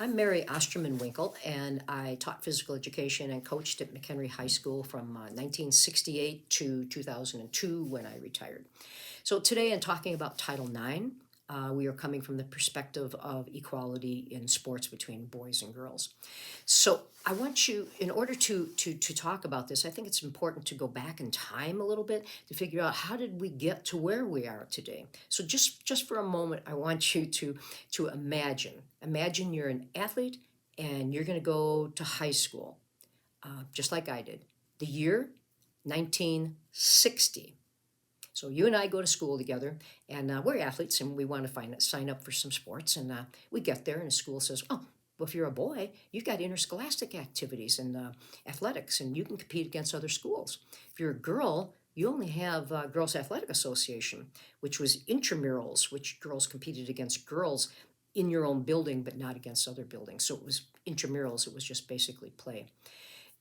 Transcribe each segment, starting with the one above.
I'm Mary Osterman Winkel, and I taught physical education and coached at McHenry High School from 1968 to 2002 when I retired. So today I'm talking about Title IX. We are coming from the perspective of equality in sports between boys and girls. So I want you, in order to talk about this, I think it's important to go back in time a little bit to figure out how did we get to where we are today. So just for a moment, I want you to imagine you're an athlete and you're going to go to high school, just like I did. The year 1960. So you and I go to school together, and we're athletes, and we want to sign up for some sports. And we get there, and the school says, "Oh, well, if you're a boy, you've got interscholastic activities and athletics, and you can compete against other schools. If you're a girl, you only have Girls Athletic Association, which was intramurals, which girls competed against girls in your own building, but not against other buildings. So it was intramurals. It was just basically play.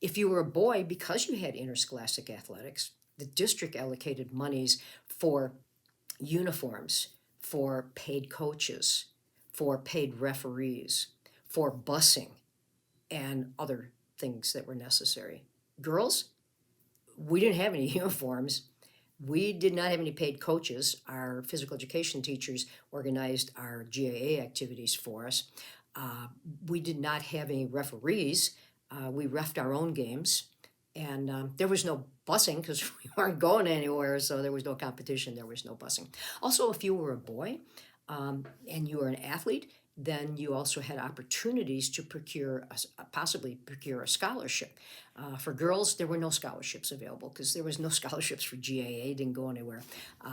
If you were a boy, because you had interscholastic athletics, the district allocated monies for uniforms, for paid coaches, for paid referees, for busing, and other things that were necessary. Girls, we didn't have any uniforms. We did not have any paid coaches. Our physical education teachers organized our GAA activities for us. We did not have any referees. We refed our own games. And there was no busing because we weren't going anywhere, so there was no competition, there was no busing. Also, if you were a boy and you were an athlete, then you also had opportunities to possibly procure a scholarship. For girls, there were no scholarships available because there was no scholarships for GAA, didn't go anywhere.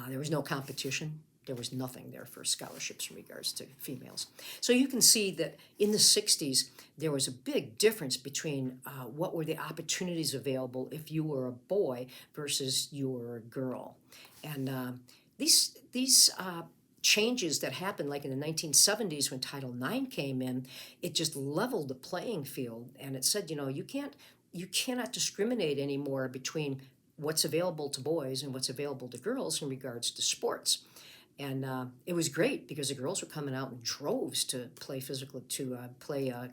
There was no competition. There was nothing there for scholarships in regards to females. So you can see that in the 60s, there was a big difference between what were the opportunities available if you were a boy versus you were a girl. And these changes that happened, like in the 1970s when Title IX came in, it just leveled the playing field, and it said, you cannot discriminate anymore between what's available to boys and what's available to girls in regards to sports. And it was great because the girls were coming out in droves to play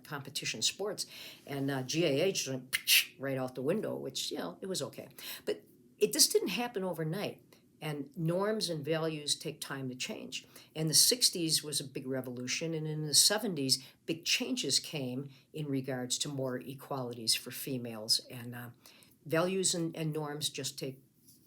competition sports, and GAA just went right out the window, which it was okay, but this didn't happen overnight. And norms and values take time to change. And the 60s was a big revolution, and in the 70s, big changes came in regards to more equalities for females. And values and norms just take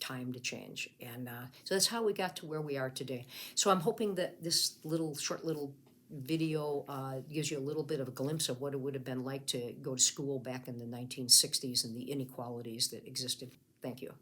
time to change. And so that's how we got to where we are today. So I'm hoping that this short little video gives you a little bit of a glimpse of what it would have been like to go to school back in the 1960s and the inequalities that existed. Thank you.